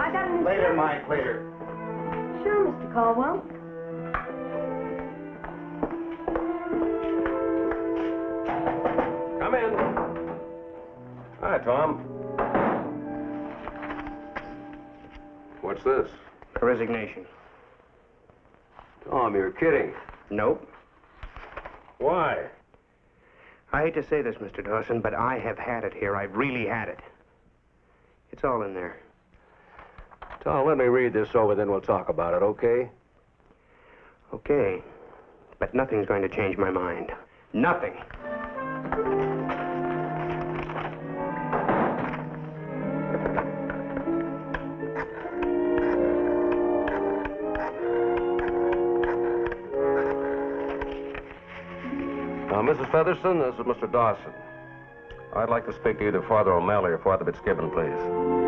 I got an... Later, Mike, later. Sure, Mr. Caldwell. Come in. Hi, Tom. What's this? A resignation. Tom, you're kidding. Nope. Why? I hate to say this, Mr. Dawson, but I have had it here. I've really had it. It's all in there. Tom, let me read this over, then we'll talk about it, okay? Okay. But nothing's going to change my mind. Nothing. Now, Mrs. Featherston, this is Mr. Dawson. I'd like to speak to either Father O'Malley or Father Fitzgibbon, please.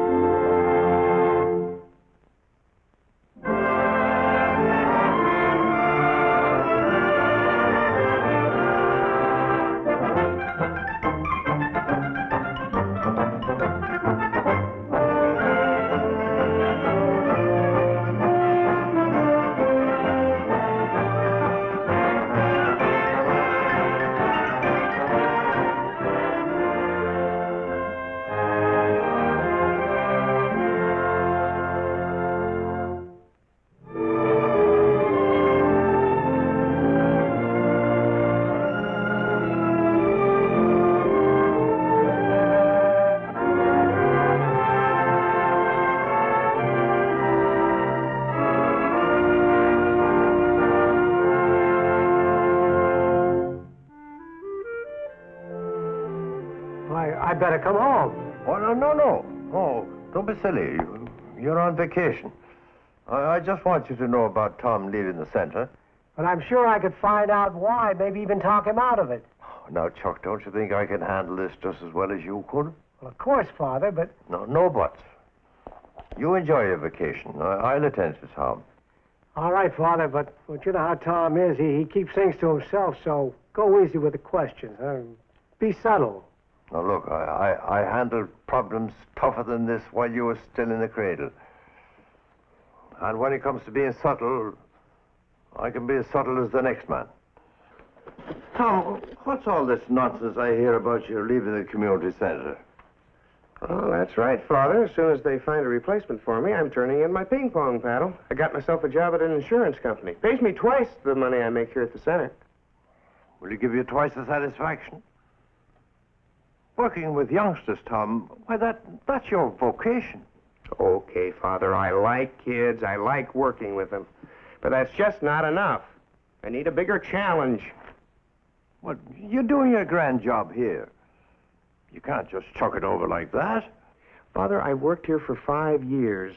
I better come home. Oh, no. Oh, don't be silly. You're on vacation. I just want you to know about Tom leaving the center. But I'm sure I could find out why, maybe even talk him out of it. Oh, now, Chuck, don't you think I can handle this just as well as you could? Well, of course, Father, but... No buts. You enjoy your vacation. I'll attend to Tom. All right, Father, but you know how Tom is. He keeps things to himself, so go easy with the questions. Be subtle. Now, look, I handled problems tougher than this while you were still in the cradle. And when it comes to being subtle, I can be as subtle as the next man. Tom, what's all this nonsense I hear about you leaving the community center? Oh, that's right, Father. As soon as they find a replacement for me, I'm turning in my ping pong paddle. I got myself a job at an insurance company. Pays me twice the money I make here at the center. Will it give you twice the satisfaction? Working with youngsters, Tom, why, that's your vocation. Okay, Father, I like kids. I like working with them. But that's just not enough. I need a bigger challenge. Well, you're doing a grand job here. You can't just chuck it over like that. Father, I worked here for 5 years.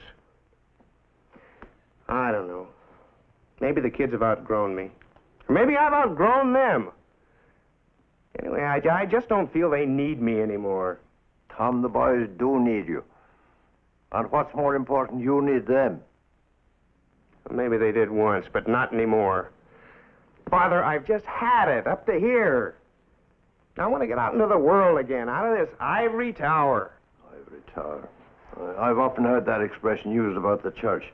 I don't know. Maybe the kids have outgrown me. Or maybe I've outgrown them. Anyway, I just don't feel they need me anymore. Tom, the boys do need you. And what's more important, you need them. Well, maybe they did once, but not anymore. Father, I've just had it up to here. I want to get out into the world again, out of this ivory tower. Ivory tower. I've often heard that expression used about the church.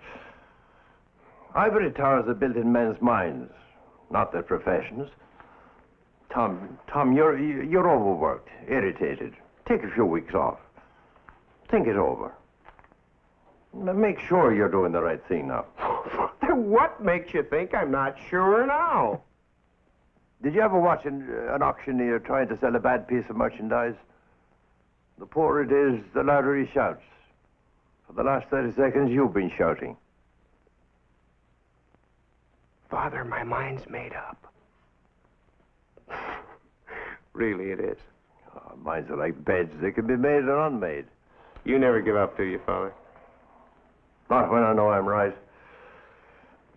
Ivory towers are built in men's minds, not their professions. Tom, you're overworked, irritated. Take a few weeks off. Think it over. Make sure you're doing the right thing now. Father, what makes you think I'm not sure now? Did you ever watch an auctioneer trying to sell a bad piece of merchandise? The poorer it is, the louder he shouts. For the last 30 seconds, you've been shouting. Father, my mind's made up. Really, it is. Oh, minds are like beds. They can be made or unmade. You never give up, do you, Father? Not when I know I'm right.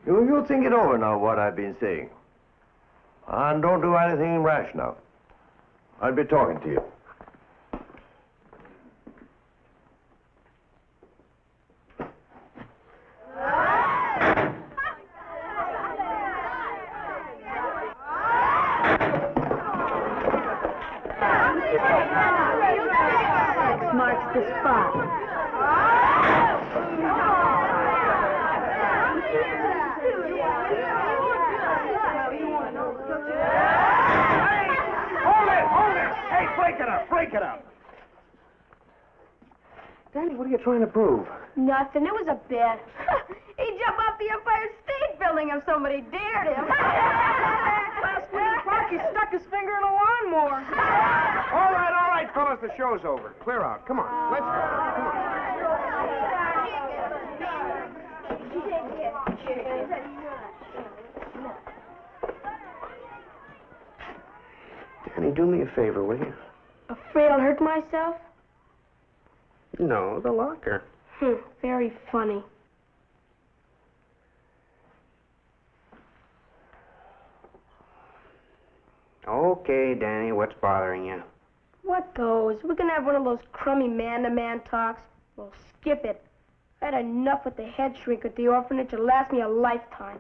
You think it over now, what I've been saying. And don't do anything rash now. I'll be talking to you. Marks the spot. break it up, break it up. Danny, what are you trying to prove? Nothing. It was a bit. He'd jump off the Empire State Building if somebody dared him. Last week in the park, he stuck his finger in a lawnmower. All right, fellas, the show's over. Clear out. Come on, let's go. Come on. Danny, do me a favor, will you? Afraid I'll hurt myself? No, the locker. Very funny. Okay, Danny, what's bothering you? What goes? We're gonna have one of those crummy man-to-man talks. Well, skip it. I had enough with the head shrink at the orphanage. It'll last me a lifetime.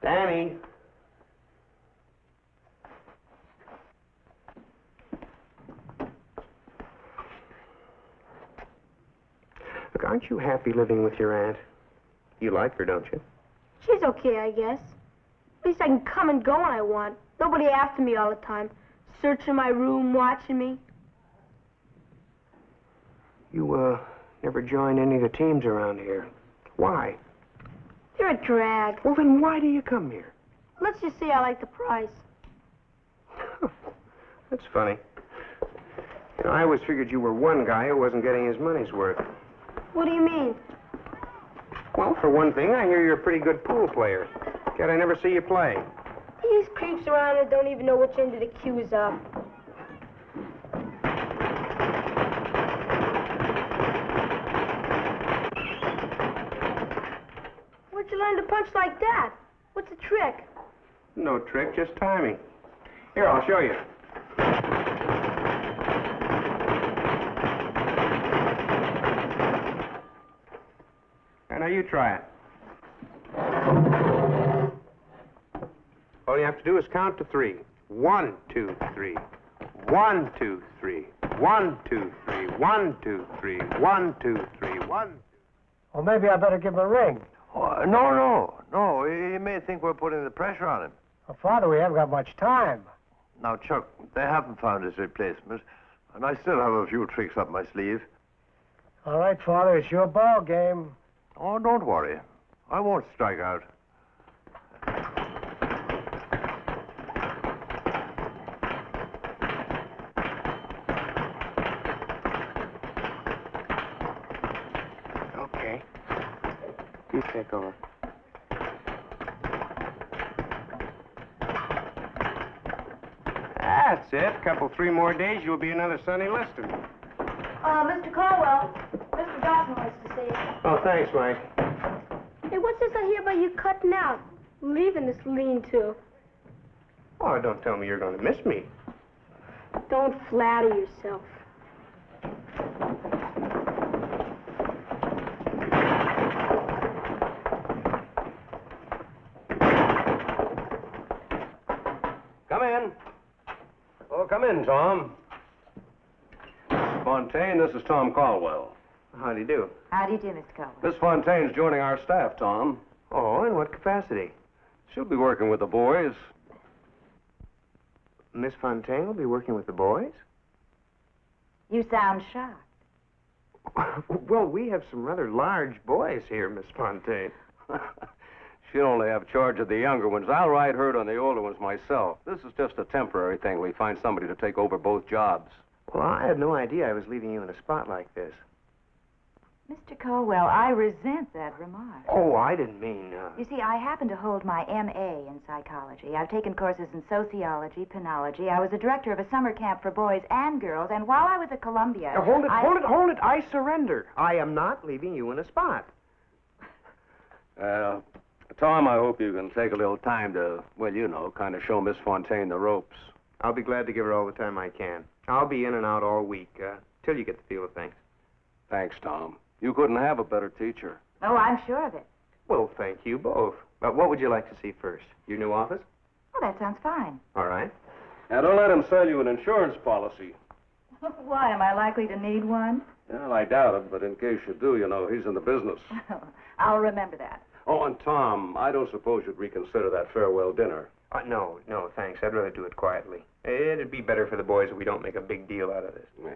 Danny. Look, aren't you happy living with your aunt? You like her, don't you? She's okay, I guess. At least I can come and go when I want. Nobody after me all the time, searching my room, watching me. You, never join any of the teams around here. Why? You're a drag. Well, then why do you come here? Let's just say I like the price. That's funny. You know, I always figured you were one guy who wasn't getting his money's worth. What do you mean? Well, for one thing, I hear you're a pretty good pool player. Yet I never see you play. These creeps around and don't even know which end of the queue is up. Where'd you learn to punch like that? What's the trick? No trick, just timing. Here, I'll show you. Now you try it. All you have to do is count to 3. 1, 2, 3. 1, 2, 3. 1, 2, 3. 1, 2, 3. 1, 2, 3. 1. Well, maybe I better give him a ring. Oh, no. He may think we're putting the pressure on him. Well, Father, we haven't got much time. Now, Chuck, they haven't found his replacement, and I still have a few tricks up my sleeve. All right, Father, it's your ball game. Oh, don't worry. I won't strike out. Okay. You take over. That's it. Couple, 3 more days, you'll be another Sonny Liston. Mr. Caldwell, Mr. Dawson wants to see you. Oh, thanks, Mike. Hey, what's this I hear about you cutting out? Leaving this lean-to? Oh, don't tell me you're going to miss me. Don't flatter yourself. Come in. Oh, come in, Tom. Fontaine, this is Tom Caldwell. How do you do? How do you do, Mr. Caldwell? Miss Fontaine's joining our staff, Tom. Oh, in what capacity? She'll be working with the boys. Miss Fontaine will be working with the boys? You sound shocked. Well, we have some rather large boys here, Miss Fontaine. She'll only have charge of the younger ones. I'll ride herd on the older ones myself. This is just a temporary thing. We find somebody to take over both jobs. Well, I had no idea I was leaving you in a spot like this. Mr. Caldwell, I resent that remark. Oh, I didn't mean, You see, I happen to hold my M.A. in psychology. I've taken courses in sociology, penology. I was a director of a summer camp for boys and girls, and while I was at Columbia... Hold it. I surrender. I am not leaving you in a spot. Tom, I hope you can take a little time to, well, you know, kind of show Miss Fontaine the ropes. I'll be glad to give her all the time I can. I'll be in and out all week, till you get the feel of things. Thanks, Tom. You couldn't have a better teacher. Oh, I'm sure of it. Well, thank you both. But what would you like to see first? Your new office? Oh, that sounds fine. All right. Now, don't let him sell you an insurance policy. Why, am I likely to need one? Well, I doubt it, but in case you do, you know, he's in the business. I'll remember that. Oh, and Tom, I don't suppose you'd reconsider that farewell dinner. No, thanks. I'd rather do it quietly. It'd be better for the boys if we don't make a big deal out of this. Yeah.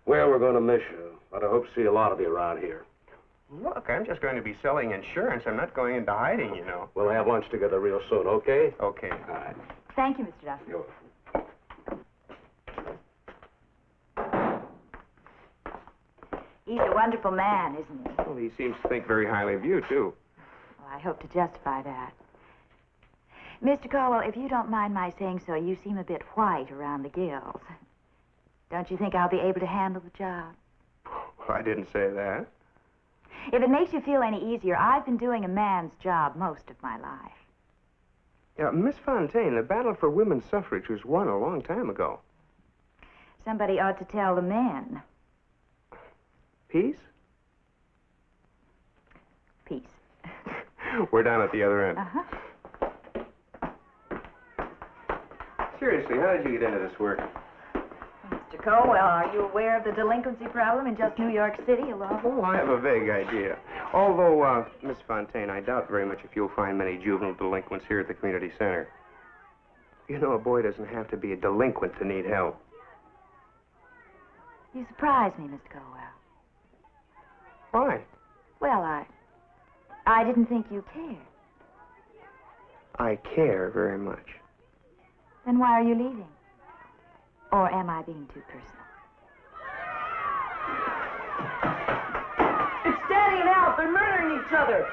Well, we're going to miss you, but I hope to see a lot of you around here. Look, I'm just going to be selling insurance. I'm not going into hiding, you know. We'll have lunch together real soon, okay? Okay. All right. Thank you, Mr. Dawson. You're He's a wonderful man, isn't he? Well, he seems to think very highly of you, too. Well, I hope to justify that. Mr. Colwell, if you don't mind my saying so, you seem a bit white around the gills. Don't you think I'll be able to handle the job? Well, I didn't say that. If it makes you feel any easier, I've been doing a man's job most of my life. Yeah, Miss Fontaine, the battle for women's suffrage was won a long time ago. Somebody ought to tell the men. Peace? Peace. We're down at the other end. Uh-huh. Seriously, how did you get into this work? Mr. Colwell, are you aware of the delinquency problem in just New York City alone? Oh, I have a vague idea. Although, Miss Fontaine, I doubt very much if you'll find many juvenile delinquents here at the community center. You know, a boy doesn't have to be a delinquent to need help. You surprise me, Mr. Colwell. Why? Well, I didn't think you cared. I care very much. Then why are you leaving? Or am I being too personal? It's Daddy and Al. They're murdering each other.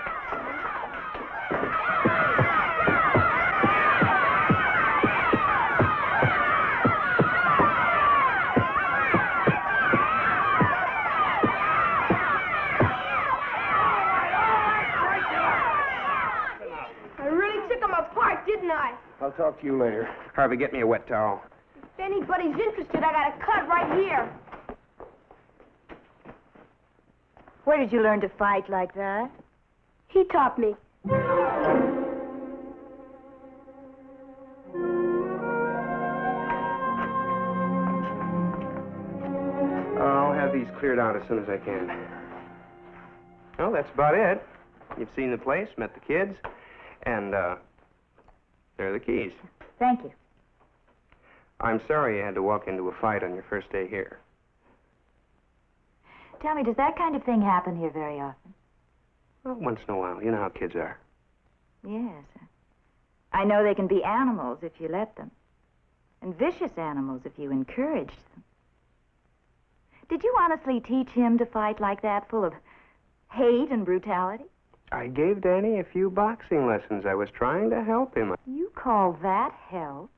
I really took them apart, didn't I? I'll talk to you later. Harvey, get me a wet towel. If anybody's interested, I got a cut right here. Where did you learn to fight like that? He taught me. I'll have these cleared out as soon as I can. Well, that's about it. You've seen the place, met the kids, and, there are the keys. Thank you. I'm sorry you had to walk into a fight on your first day here. Tell me, does that kind of thing happen here very often? Well, once in a while. You know how kids are. Yes. I know they can be animals if you let them. And vicious animals if you encourage them. Did you honestly teach him to fight like that, full of hate and brutality? I gave Danny a few boxing lessons. I was trying to help him. You call that help?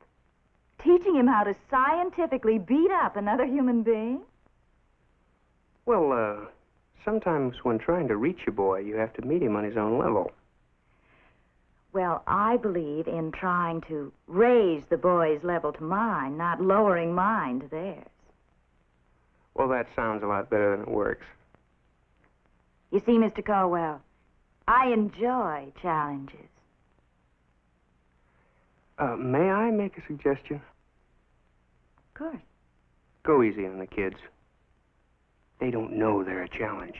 Teaching him how to scientifically beat up another human being? Well, sometimes when trying to reach a boy, you have to meet him on his own level. Well, I believe in trying to raise the boy's level to mine, not lowering mine to theirs. Well, that sounds a lot better than it works. You see, Mr. Colwell, I enjoy challenges. May I make a suggestion? Of course. Go easy on the kids. They don't know they're a challenge.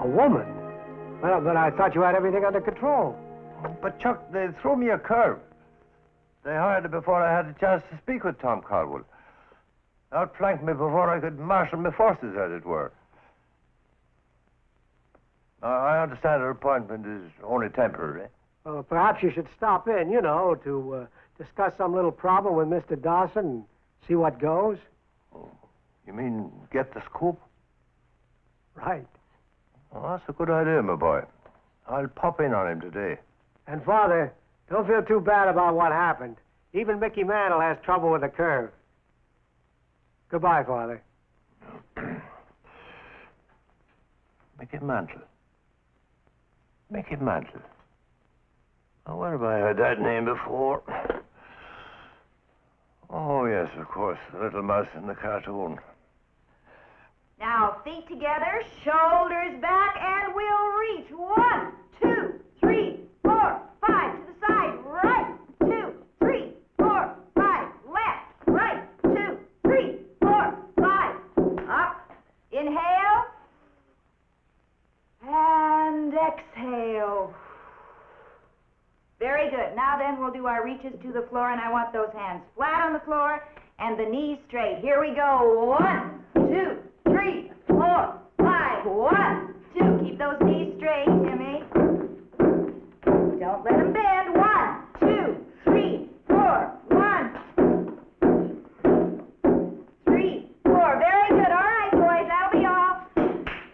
A woman? Well, but I thought you had everything under control. But, Chuck, they threw me a curve. They hired it before I had a chance to speak with Tom Caldwell. Outflanked me before I could marshal my forces, as it were. I understand her appointment is only temporary. Well, perhaps you should stop in, you know, to discuss some little problem with Mr. Dawson and see what goes. Oh, you mean get the scoop? Right. Oh, that's a good idea, my boy. I'll pop in on him today. And, Father, don't feel too bad about what happened. Even Mickey Mantle has trouble with the curve. Goodbye, Father. Mickey Mantle. Mickey Mantle. Oh, where have I heard that name before? Oh, yes, of course. The little mouse in the cartoon. Now, feet together, shoulders back, and we'll reach. 1, 2, 3, 4, 5. To the side. Right. 2, 3, 4, 5. Left. Right. 2, 3, 4, 5. Up. Inhale. And exhale. Very good. Now then, we'll do our reaches to the floor, and I want those hands flat on the floor and the knees straight. Here we go. 1, 2, 3, 4, 5. 1, 2. Keep those knees straight, Jimmy. Don't let them bend. 1, 2, 3, 4. 1, 3, 4. Very good. All right, boys. That'll be all.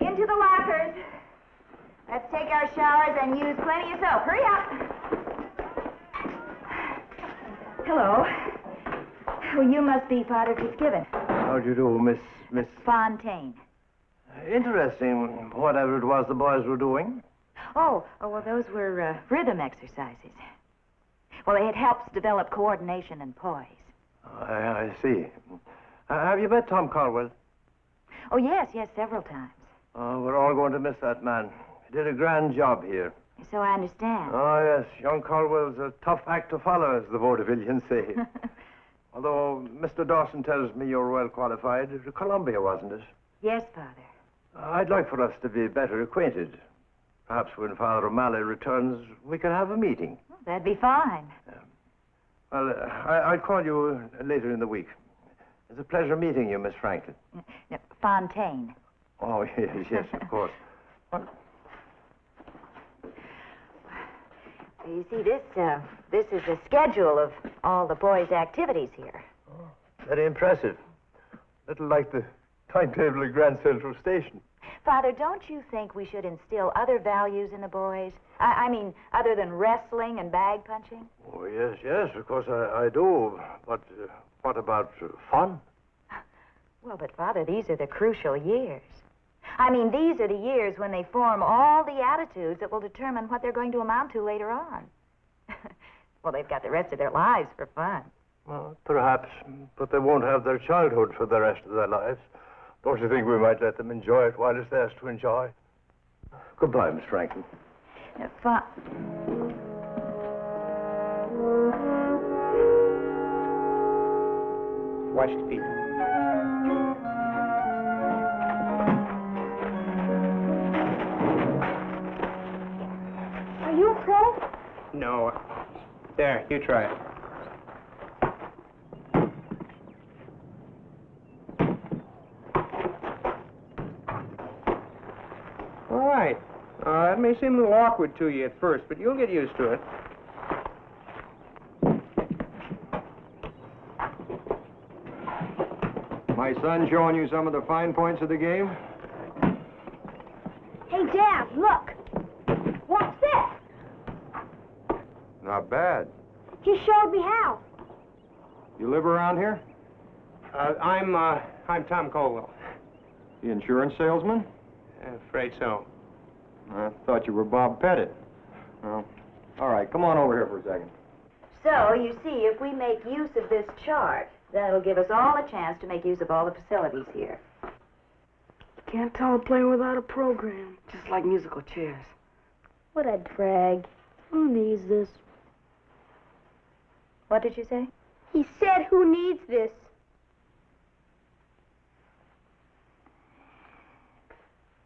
Into the lockers. Let's take our showers and use plenty of soap. Hurry up. Hello. Well, you must be Father Fitzgibbon. How do you do, Miss... Fontaine. Interesting, whatever it was the boys were doing. Oh, well, those were rhythm exercises. Well, it helps develop coordination and poise. I see. Have you met Tom Caldwell? Oh, yes, several times. We're all going to miss that man. He did a grand job here. So I understand. Oh, yes. Young Caldwell's a tough act to follow, as the vaudevillians say. Although Mr. Dawson tells me you're well qualified. Columbia, wasn't it? Yes, Father. I'd like for us to be better acquainted. Perhaps when Father O'Malley returns, we can have a meeting. Well, that'd be fine. Well, I'll call you later in the week. It's a pleasure meeting you, Miss Franklin. Fontaine. Oh, yes, of course. What? You see, this is the schedule of all the boys' activities here. Oh, very impressive. Little like the timetable at Grand Central Station. Father, don't you think we should instill other values in the boys? I mean, other than wrestling and bag punching? Oh, yes, of course I do. But what about fun? Well, but Father, these are the crucial years. I mean, these are the years when they form all the attitudes that will determine what they're going to amount to later on. Well, they've got the rest of their lives for fun. Well, perhaps, but they won't have their childhood for the rest of their lives. Don't you think we might let them enjoy it while it's theirs to enjoy? Goodbye, Miss Franklin. Watch the people. Are you a pro? No. There, you try it. All right. It may seem a little awkward to you at first, but you'll get used to it. My son showing you some of the fine points of the game? Hey, Dad, look. What's this? Not bad. He showed me how. You live around here? I'm Tom Colwell. The insurance salesman? Afraid so. I thought you were Bob Pettit. Well, all right, come on over here for a second. So, you see, if we make use of this chart, that'll give us all a chance to make use of all the facilities here. Can't tell I'm playing without a program. Just like musical chairs. What a drag. Who needs this? What did you say? He said, who needs this?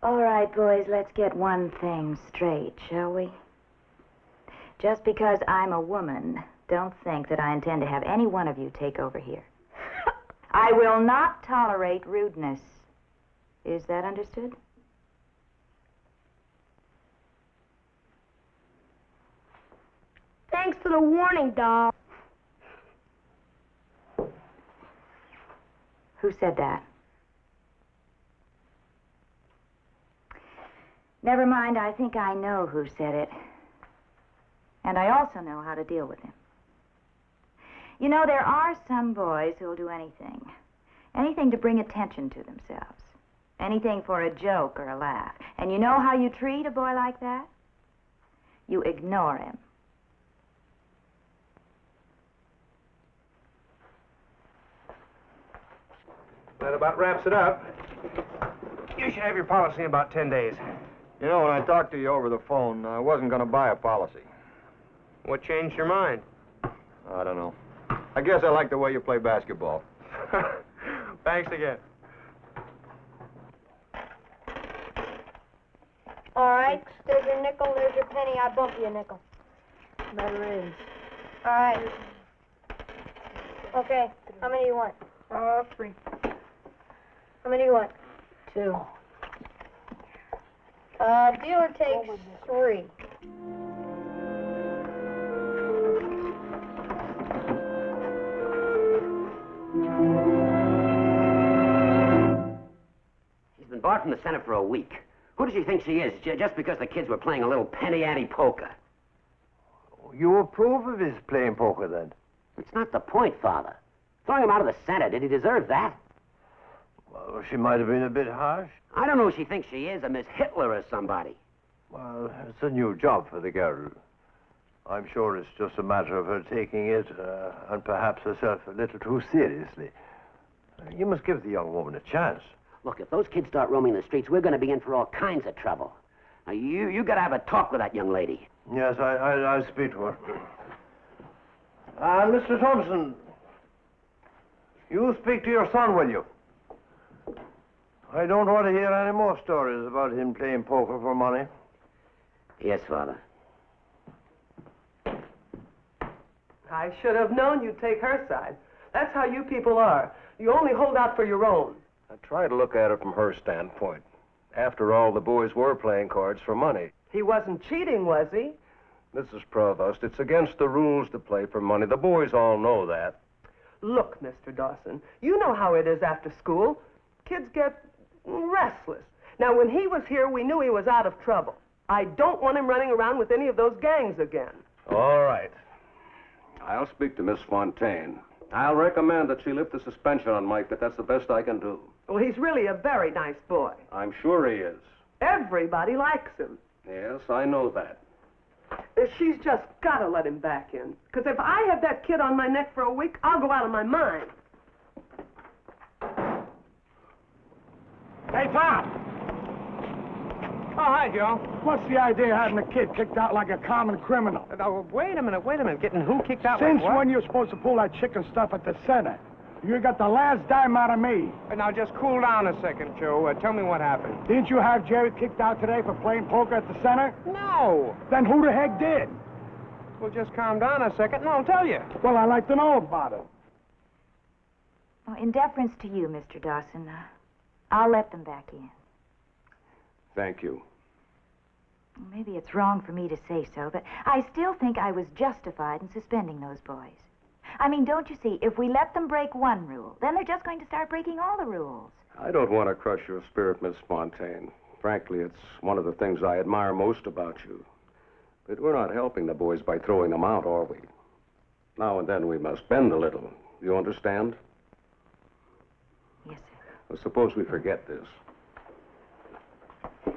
All right, boys, let's get one thing straight, shall we? Just because I'm a woman, don't think that I intend to have any one of you take over here. I will not tolerate rudeness. Is that understood? Thanks for the warning, doll. Who said that? Never mind, I think I know who said it. And I also know how to deal with him. You know, there are some boys who'll do anything. Anything to bring attention to themselves. Anything for a joke or a laugh. And you know how you treat a boy like that? You ignore him. That about wraps it up. You should have your policy in about 10 days. You know, when I talked to you over the phone, I wasn't going to buy a policy. What changed your mind? I don't know. I guess I like the way you play basketball. Thanks again. All right, there's your nickel, there's your penny. I bump you a nickel. There is. All right. Okay, how many do you want? 3. How many do you want? 2. Dealer takes 3. She's been barred from the Senate for a week. Who does she think she is, just because the kids were playing a little penny-ante poker? You approve of his playing poker, then? It's not the point, Father. Throwing him out of the Senate, did he deserve that? Well, she might have been a bit harsh. I don't know who she thinks she is, a Miss Hitler or somebody. Well, it's a new job for the girl. I'm sure it's just a matter of her taking it, and perhaps herself a little too seriously. You must give the young woman a chance. Look, if those kids start roaming the streets, we're going to be in for all kinds of trouble. Now, you got to have a talk with that young lady. Yes, I'll speak to her. Mr. Thompson, you speak to your son, will you? I don't want to hear any more stories about him playing poker for money. Yes, Father. I should have known you'd take her side. That's how you people are. You only hold out for your own. I try to look at it from her standpoint. After all, the boys were playing cards for money. He wasn't cheating, was he? Mrs. Provost, it's against the rules to play for money. The boys all know that. Look, Mr. Dawson, you know how it is after school. Kids get restless. Now, when he was here, we knew he was out of trouble. I don't want him running around with any of those gangs again. All right. I'll speak to Miss Fontaine. I'll recommend that she lift the suspension on Mike, but that's the best I can do. Well, he's really a very nice boy. I'm sure he is. Everybody likes him. Yes, I know that. She's just got to let him back in. Because if I have that kid on my neck for a week, I'll go out of my mind. Hey, Pop! Oh, hi, Joe. What's the idea of having a kid kicked out like a common criminal? Wait a minute. Getting who kicked out Since like what? when you're supposed to pull that chicken stuff at the Senate? You got the last dime out of me. Now, just cool down a second, Joe. Tell me what happened. Didn't you have Jerry kicked out today for playing poker at the Senate? No. Then who the heck did? Well, just calm down a second and I'll tell you. Well, I'd like to know about it. Well, in deference to you, Mr. Dawson, I'll let them back in. Thank you. Maybe it's wrong for me to say so, but I still think I was justified in suspending those boys. I mean, don't you see, if we let them break one rule, then they're just going to start breaking all the rules. I don't want to crush your spirit, Miss Fontaine. Frankly, it's one of the things I admire most about you. But we're not helping the boys by throwing them out, are we? Now and then we must bend a little. You understand? Yes, sir. Well, suppose we forget this.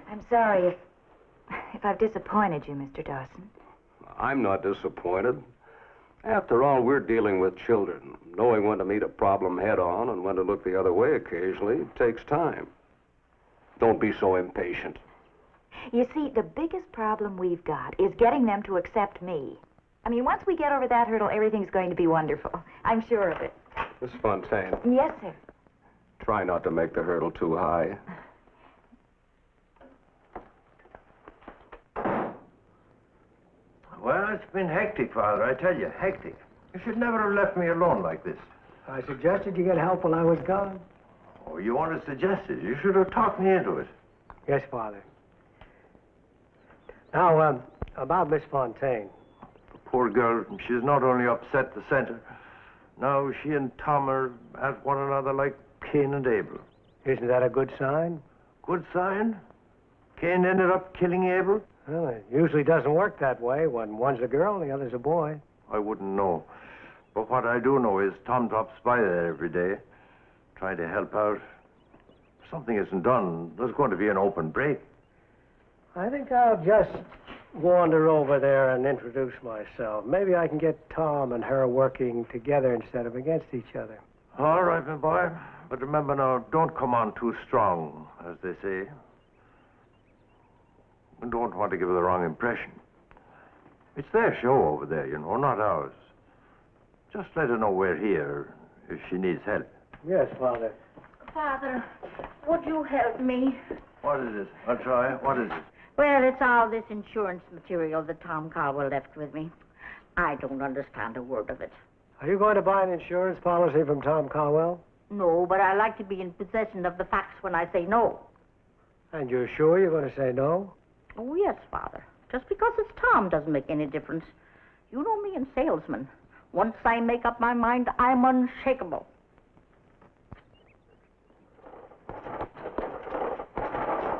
I'm sorry if I've disappointed you, Mr. Dawson. I'm not disappointed. After all, we're dealing with children. Knowing when to meet a problem head-on and when to look the other way occasionally takes time. Don't be so impatient. You see, the biggest problem we've got is getting them to accept me. I mean, once we get over that hurdle, everything's going to be wonderful. I'm sure of it. Miss Fontaine, Yes, sir. try not to make the hurdle too high. Well, it's been hectic, Father, I tell you, hectic. You should never have left me alone like this. I suggested you get help while I was gone. Oh, you want to suggest it. You should have talked me into it. Yes, Father. Now, about Miss Fontaine. Poor girl, she's not only upset the center. Now she and Tom are at one another like Cain and Abel. Isn't that a good sign? Good sign? Cain ended up killing Abel? Well, it usually doesn't work that way. When one's a girl, the other's a boy. I wouldn't know. But what I do know is Tom drops by there every day, trying to help out. If something isn't done, there's going to be an open break. I think I'll just wander over there and introduce myself. Maybe I can get Tom and her working together instead of against each other. All right, my boy. But remember now, don't come on too strong, as they say. I don't want to give her the wrong impression. It's their show over there, you know, not ours. Just let her know we're here if she needs help. Yes, Father. Father, would you help me? What is it? I'll try. What is it? Well, it's all this insurance material that Tom Cowell left with me. I don't understand a word of it. Are you going to buy an insurance policy from Tom Cowell? No, but I like to be in possession of the facts when I say no. And you're sure you're going to say no? Oh, yes, Father. Just because it's Tom doesn't make any difference. You know me and salesmen. Once I make up my mind, I'm unshakable.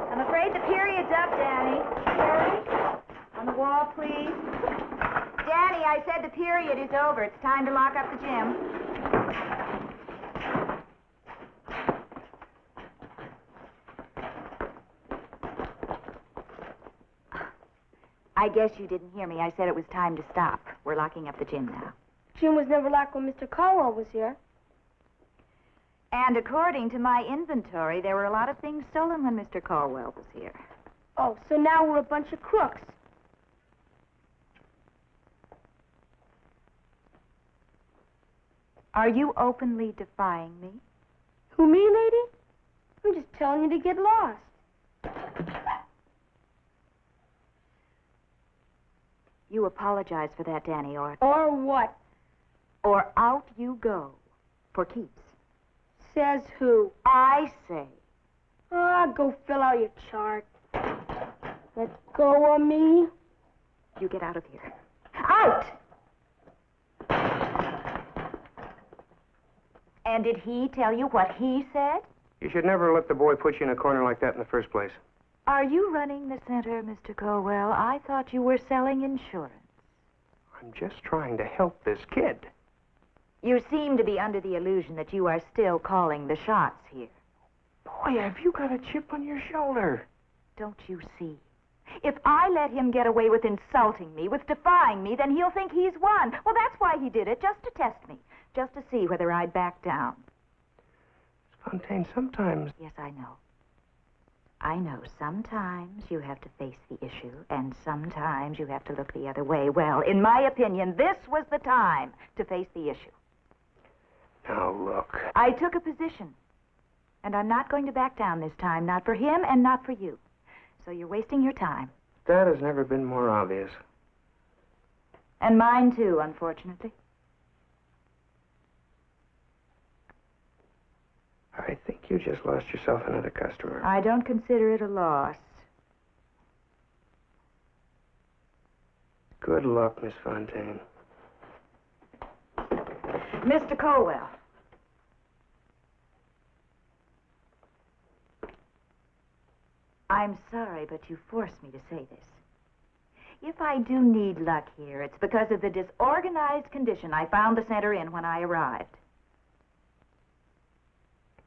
I'm afraid the period's up, Danny. Terry? On the wall, please. Danny, I said the period is over. It's time to lock up the gym. I guess you didn't hear me. I said it was time to stop. We're locking up the gym now. Gym was never locked when Mr. Caldwell was here. And according to my inventory, there were a lot of things stolen when Mr. Caldwell was here. Oh, so now we're a bunch of crooks. Are you openly defying me? Who, me, lady? I'm just telling you to get lost. You apologize for that, Danny, or what? Or out you go. For keeps. Says who? I say. Ah, go fill out your chart. Let go of me. You get out of here. Out! And did he tell you what he said? You should never let the boy put you in a corner like that in the first place. Are you running the center, Mr. Colwell? I thought you were selling insurance. I'm just trying to help this kid. You seem to be under the illusion that you are still calling the shots here. Boy, have you got a chip on your shoulder. Don't you see? If I let him get away with insulting me, with defying me, then he'll think he's won. Well, that's why he did it, just to test me, just to see whether I'd back down. Fontaine, sometimes... Yes, I know. I know sometimes you have to face the issue, and sometimes you have to look the other way. Well, in my opinion, this was the time to face the issue. Now, look. I took a position, and I'm not going to back down this time, not for him and not for you. So you're wasting your time. That has never been more obvious. And mine, too, unfortunately. I think you just lost yourself another customer. I don't consider it a loss. Good luck, Miss Fontaine. Mr. Colwell. I'm sorry, but you forced me to say this. If I do need luck here, it's because of the disorganized condition I found the center in when I arrived.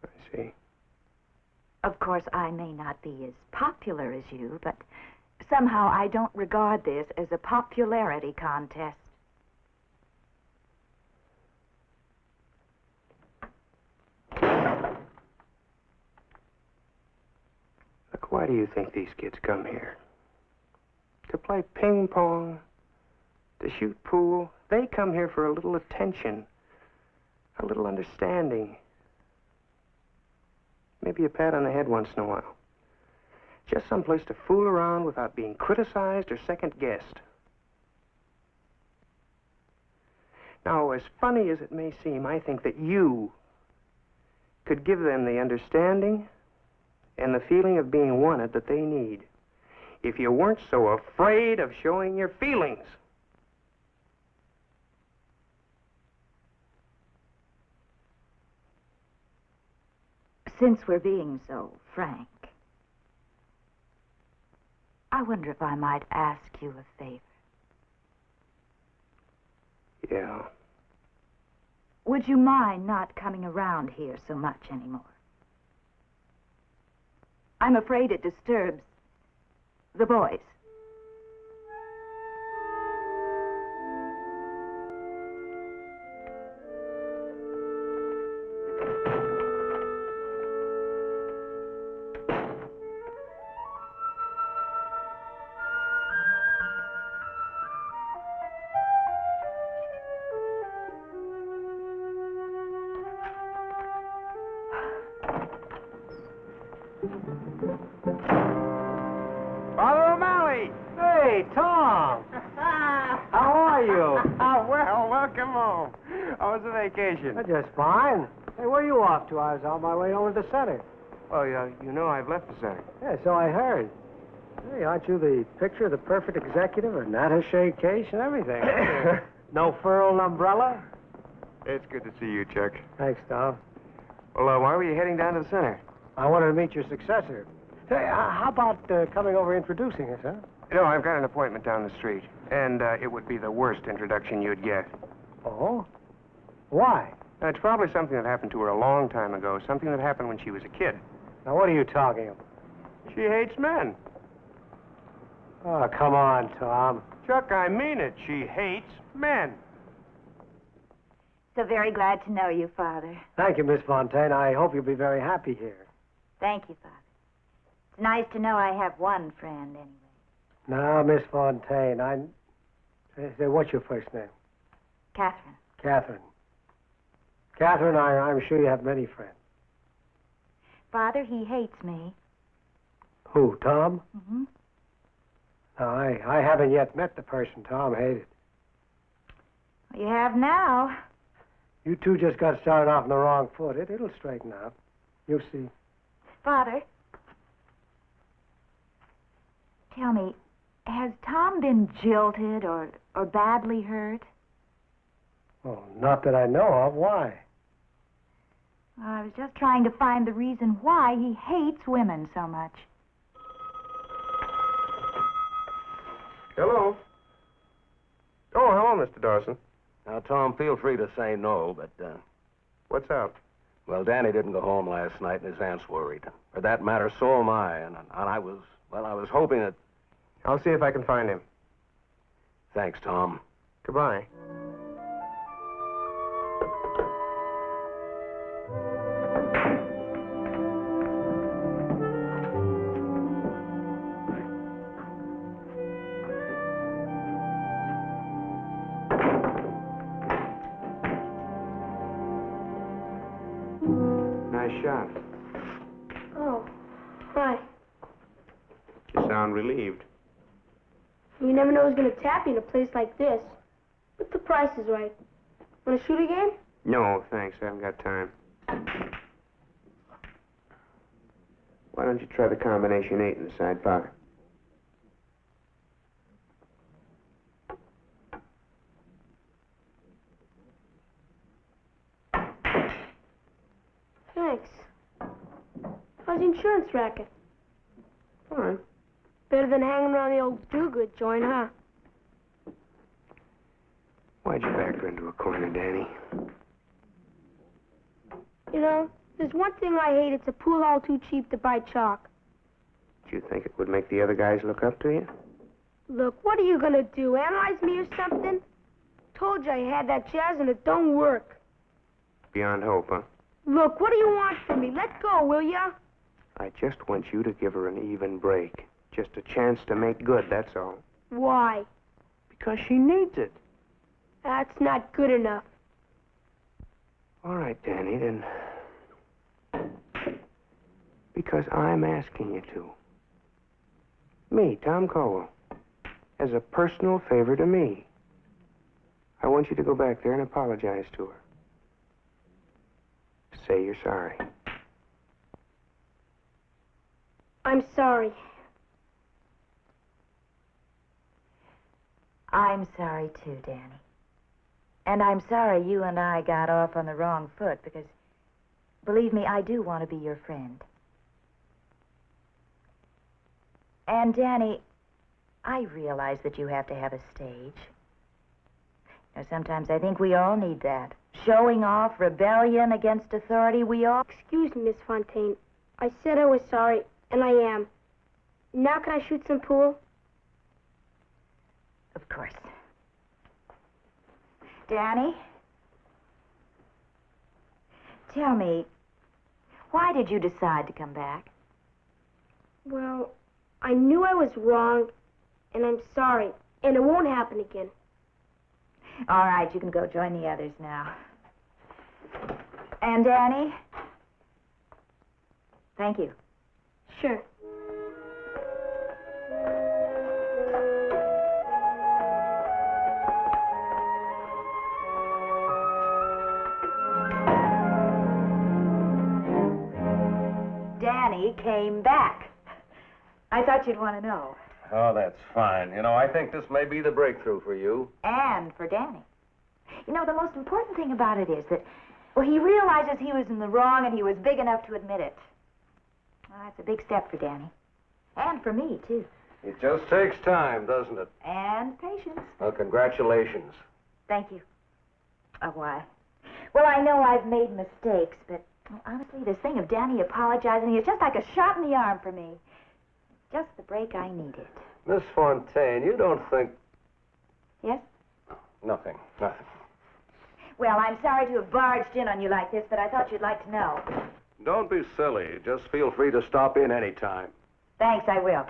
I see. Of course, I may not be as popular as you, but somehow I don't regard this as a popularity contest. Look, why do you think these kids come here? To play ping pong, to shoot pool. They come here for a little attention, a little understanding. Maybe a pat on the head once in a while. Just someplace to fool around without being criticized or second-guessed. Now, as funny as it may seem, I think that you could give them the understanding and the feeling of being wanted that they need if you weren't so afraid of showing your feelings. Since we're being so frank, I wonder if I might ask you a favor. Yeah. Would you mind not coming around here so much anymore? I'm afraid it disturbs the boys. Father O'Malley! Hey, Tom! How are you? Oh, well, welcome home. How was the vacation? Just fine. Hey, where are you off to? I was on my way over to the center. Well, you know I've left the center. Yeah, so I heard. Hey, aren't you the picture of the perfect executive, an attaché case and everything? No furled umbrella? It's good to see you, Chuck. Thanks, Tom. Well, why were you heading down to the center? I wanted to meet your successor. Hey, how about coming over introducing us, huh? No, I've got an appointment down the street, and it would be the worst introduction you'd get. Oh? Why? It's probably something that happened to her a long time ago, something that happened when she was a kid. Now, what are you talking about? She hates men. Oh, come on, Tom. Chuck, I mean it. She hates men. So very glad to know you, Father. Thank you, Miss Fontaine. I hope you'll be very happy here. Thank you, Father. It's nice to know I have one friend, anyway. Now, Miss Fontaine, Say, what's your first name? Catherine. Catherine. Catherine, I'm sure you have many friends. Father, he hates me. Who, Tom? Mm-hmm. No, I haven't yet met the person Tom hated. Well, you have now. You two just got started off on the wrong foot. It'll straighten out. You'll see. Father, tell me, has Tom been jilted or badly hurt? Oh, not that I know of. Why? Well, I was just trying to find the reason why he hates women so much. Hello. Oh, hello, Mr. Dawson. Now, Tom, feel free to say no, but, What's up? well, Danny didn't go home last night, and his aunt's worried. For that matter, so am I, and I was hoping that... I'll see if I can find him. Thanks, Tom. Goodbye. Nice shot. Oh, hi. You sound relieved. You never know who's going to tap you in a place like this. But the price is right. Want to shoot again? No, thanks. I haven't got time. Why don't you try the combination 8 in the side pocket? Thanks. How's the insurance racket? All right. Better than hanging around the old do-good joint, huh? Why'd you back her into a corner, Danny? You know, there's one thing I hate. It's a pool hall too cheap to buy chalk. Do you think it would make the other guys look up to you? Look, what are you going to do? Analyze me or something? Told you I had that jazz and it don't work. Beyond hope, huh? Look, what do you want from me? Let go, will ya? I just want you to give her an even break. Just a chance to make good, that's all. Why? Because she needs it. That's not good enough. All right, Danny, then. Because I'm asking you to. Me, Tom Caldwell. As a personal favor to me. I want you to go back there and apologize to her. Say you're sorry. I'm sorry. I'm sorry, too, Danny. And I'm sorry you and I got off on the wrong foot because, believe me, I do want to be your friend. And, Danny, I realize that you have to have a stage. You know, sometimes I think we all need that. Showing off, rebellion against authority, we all... Excuse me, Miss Fontaine. I said I was sorry, and I am. Now can I shoot some pool? Of course. Danny? Tell me, why did you decide to come back? Well, I knew I was wrong, and I'm sorry, and it won't happen again. All right, you can go join the others now. And Danny? Thank you. Sure. Danny came back. I thought you'd want to know. Oh, that's fine. You know, I think this may be the breakthrough for you. And for Danny. You know, the most important thing about it is that, well, he realizes he was in the wrong and he was big enough to admit it. Well, that's a big step for Danny. And for me, too. It just takes time, doesn't it? And patience. Well, congratulations. Thank you. Oh, why? Well, I know I've made mistakes, but well, honestly, this thing of Danny apologizing is just like a shot in the arm for me. Just the break I needed. Miss Fontaine, you don't think... Yes? Nothing. Well, I'm sorry to have barged in on you like this, but I thought you'd like to know. Don't be silly. Just feel free to stop in any time. Thanks, I will.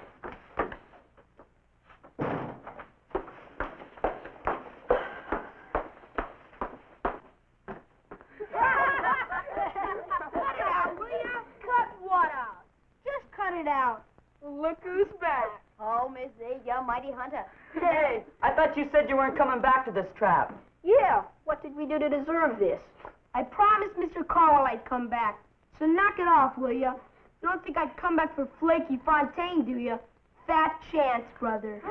It out. Look who's back. Oh, Miss Zeta, mighty hunter. Hey, I thought you said you weren't coming back to this trap. Yeah, what did we do to deserve this? I promised Mr. Cowell I'd come back. So knock it off, will ya? You don't think I'd come back for Flaky Fontaine, do ya? Fat chance, brother.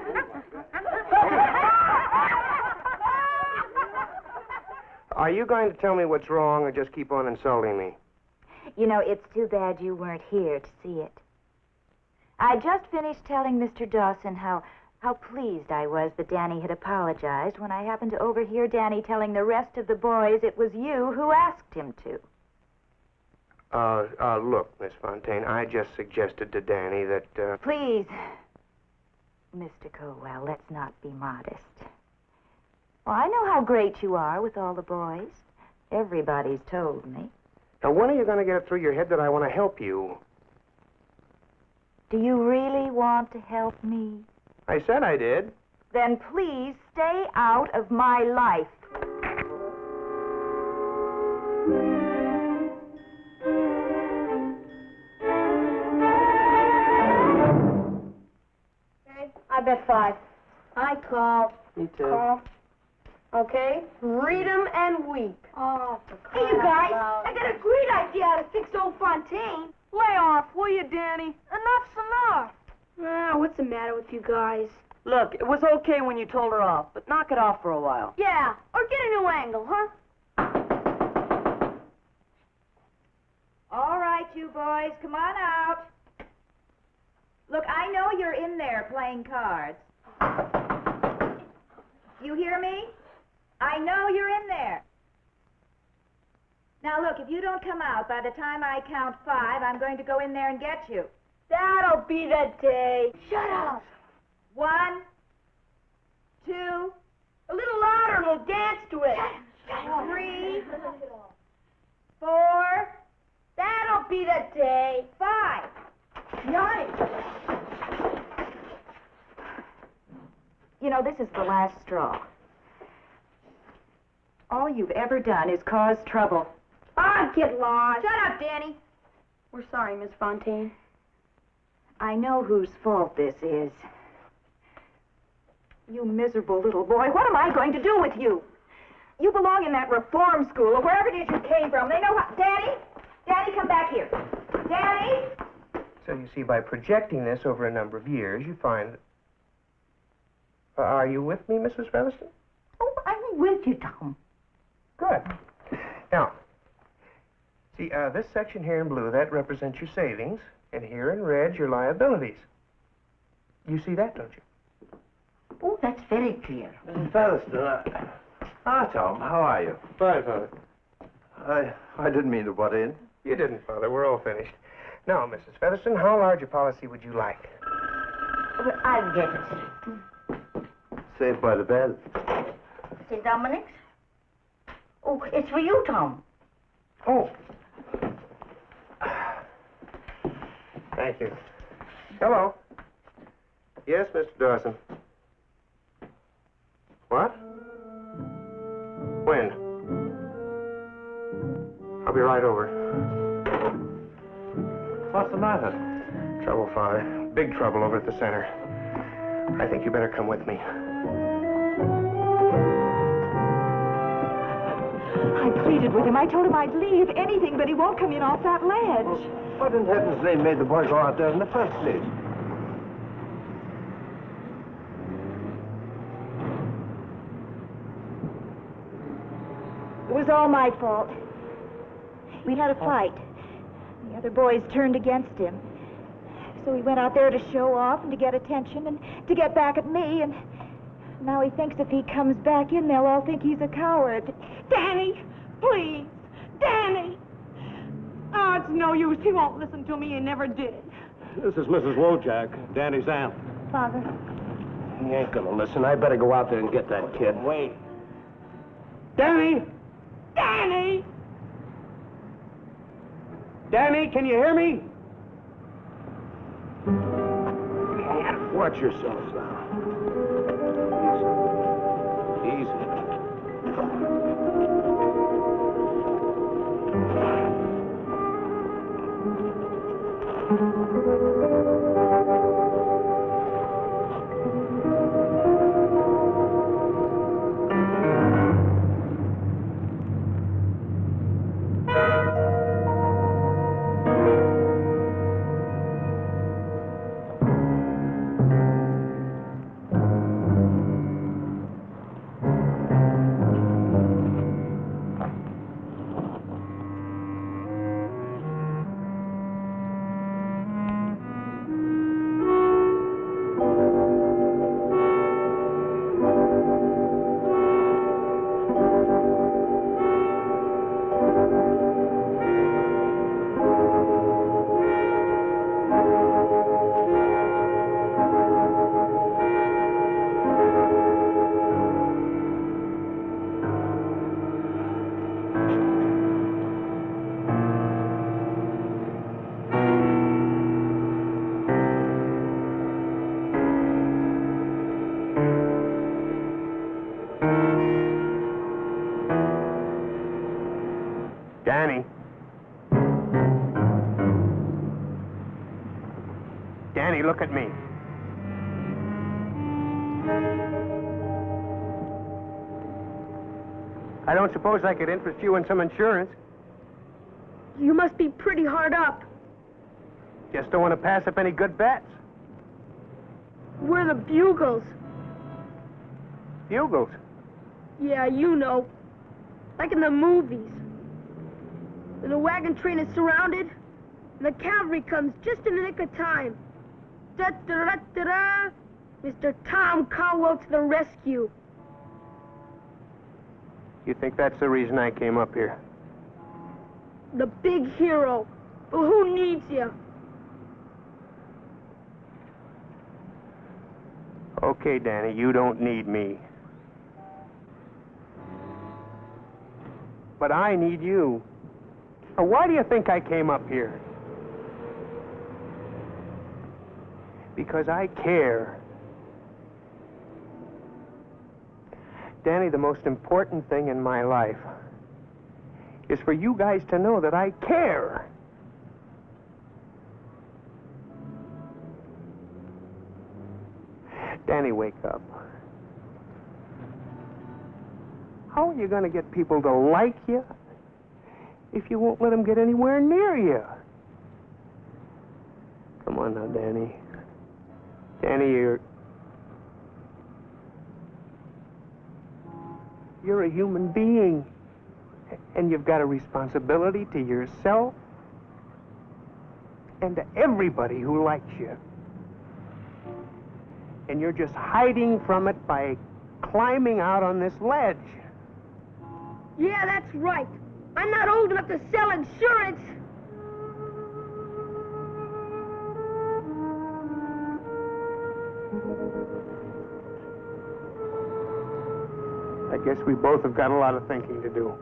Are you going to tell me what's wrong or just keep on insulting me? You know, it's too bad you weren't here to see it. I just finished telling Mr. Dawson how pleased I was that Danny had apologized when I happened to overhear Danny telling the rest of the boys it was you who asked him to. Look, Miss Fontaine, I just suggested to Danny that, Please, Mr. Colwell, let's not be modest. Well, I know how great you are with all the boys. Everybody's told me. Now, when are you going to get it through your head that I want to help you? Do you really want to help me? I said I did. Then please stay out of my life. Okay, I bet 5. I call. Me too. Call. Okay, read 'em and weep. Oh, hey, you guys, I got a great idea how to fix old Fontaine. Lay off, will you, Danny? Enough's enough. What's the matter with you guys? Look, it was okay when you told her off, but knock it off for a while. Yeah, or get a new angle, huh? All right, you boys, come on out. Look, I know you're in there playing cards. You hear me? I know you're in there. Now, look, if you don't come out by the time I count 5, I'm going to go in there and get you. That'll be the day. Shut up. 1, 2, a little louder and we'll dance to it. 3, 4, that'll be the day. 5. Nice. You know, this is the last straw. All you've ever done is cause trouble. Get lost. Shut up, Danny. We're sorry, Miss Fontaine. I know whose fault this is. You miserable little boy. What am I going to do with you? You belong in that reform school or wherever it is you came from. They know how... Danny? Danny, come back here. Danny? So you see, by projecting this over a number of years, you find... are you with me, Mrs. Featherston? Oh, I'm with you, Tom. Good. Now, see, this section here in blue, that represents your savings, and here in red, your liabilities. You see that, don't you? Oh, that's very clear. Mrs. Featherston, Tom, how are you? Fine, Father. I didn't mean to butt in. You didn't, Father. We're all finished. Now, Mrs. Featherston, how large a policy would you like? Well, I'll get it. Saved by the Bell. St. Dominic's? Oh, it's for you, Tom. Oh. Thank you. Hello. Yes, Mr. Dawson. What? When? I'll be right over. What's the matter? Trouble, Father. Big trouble over at the center. I think you better come with me. I pleaded with him. I told him I'd leave anything, but he won't come in off that ledge. What in heaven's name made the boy go out there in the first place? It was all my fault. We had a fight. The other boys turned against him. So he went out there to show off and to get attention and to get back at me, and now he thinks if he comes back in, they'll all think he's a coward. Danny, please, Danny! Oh, it's no use. He won't listen to me. He never did. This is Mrs. Wojak, Danny's aunt. Father. He ain't gonna listen. I better go out there and get that kid. Wait. Danny! Danny! Danny, can you hear me? Watch yourselves now. Easy. Easy. Danny. Danny, look at me. I don't suppose I could interest you in some insurance. You must be pretty hard up. Just don't want to pass up any good bets. We're the Bugles. Bugles? Yeah, you know. Like in the movies. When the wagon train is surrounded, and the cavalry comes just in the nick of time. Da-da-da-da-da! Mr. Tom Caldwell to the rescue. You think that's the reason I came up here? The big hero. But who needs you? Okay, Danny, you don't need me. But I need you. Now, why do you think I came up here? Because I care. Danny, the most important thing in my life is for you guys to know that I care. Danny, wake up. How are you going to get people to like you if you won't let them get anywhere near you? Come on now, Danny. Danny, you're a human being, and you've got a responsibility to yourself and to everybody who likes you. And you're just hiding from it by climbing out on this ledge. Yeah, that's right. I'm not old enough to sell insurance. I guess we both have got a lot of thinking to do.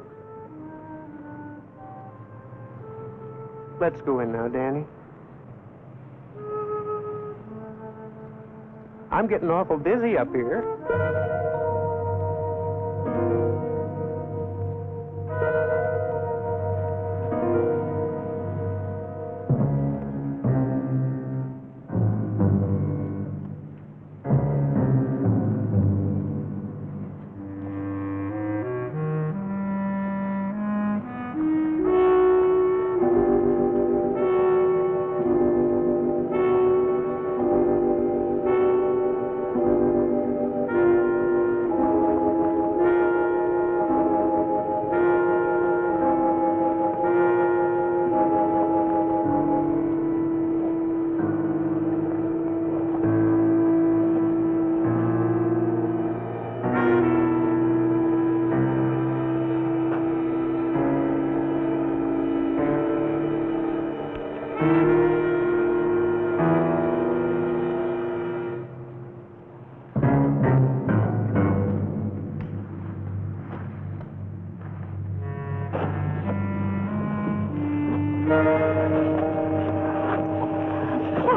Let's go in now, Danny. I'm getting awful dizzy up here. Oh,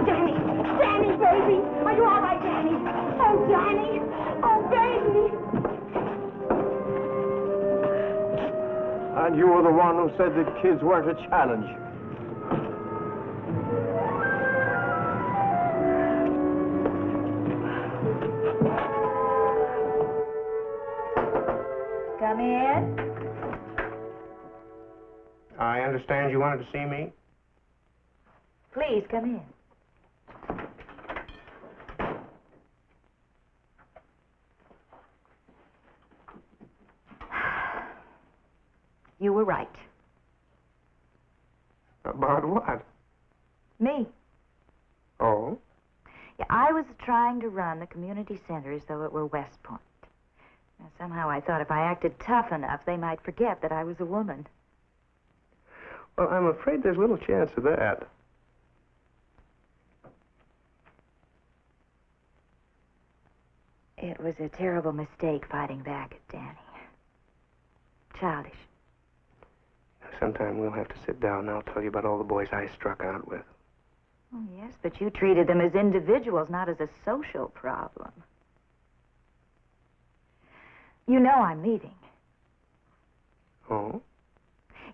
Danny! Danny, baby! Are you all right, Danny? Oh, Danny! Oh, baby! And you were the one who said the kids weren't a challenge. Come in. I understand you wanted to see me? Please, come in. You were right. About what? Me. Oh? Yeah, I was trying to run the community center as though it were West Point. Now, somehow I thought if I acted tough enough, they might forget that I was a woman. Well, I'm afraid there's little chance of that. It was a terrible mistake fighting back at Danny. Childish. Sometime we'll have to sit down and I'll tell you about all the boys I struck out with. Oh, yes, but you treated them as individuals, not as a social problem. You know I'm leaving. Oh?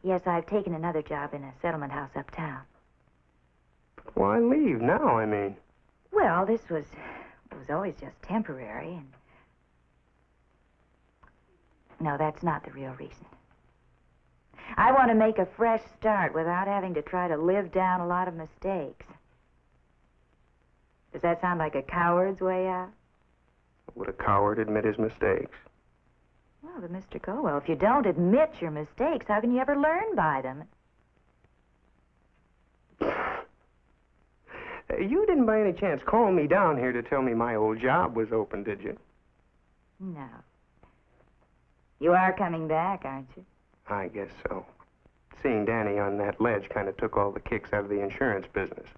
Yes, I've taken another job in a settlement house uptown. Why leave now, I mean? Well, it was always just temporary, and... No, that's not the real reason. I want to make a fresh start without having to try to live down a lot of mistakes. Does that sound like a coward's way out? Would a coward admit his mistakes? Well, but Mr. Colwell, if you don't admit your mistakes, how can you ever learn by them? You didn't by any chance call me down here to tell me my old job was open, did you? No. You are coming back, aren't you? I guess so. Seeing Danny on that ledge kind of took all the kicks out of the insurance business.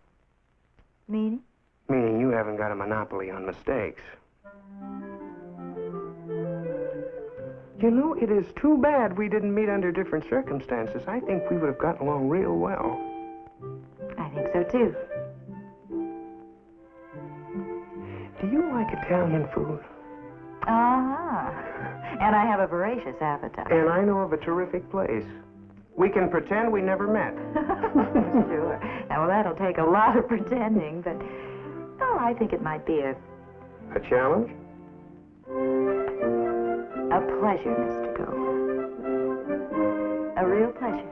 Meaning? Meaning you haven't got a monopoly on mistakes. You know, it is too bad we didn't meet under different circumstances. I think we would have gotten along real well. I think so, too. Do you like Italian food? Uh-huh. And I have a voracious appetite. And I know of a terrific place. We can pretend we never met. Sure. Now, well, that'll take a lot of pretending, but... Oh, I think it might be a challenge? A pleasure, Mr. Cole. A real pleasure.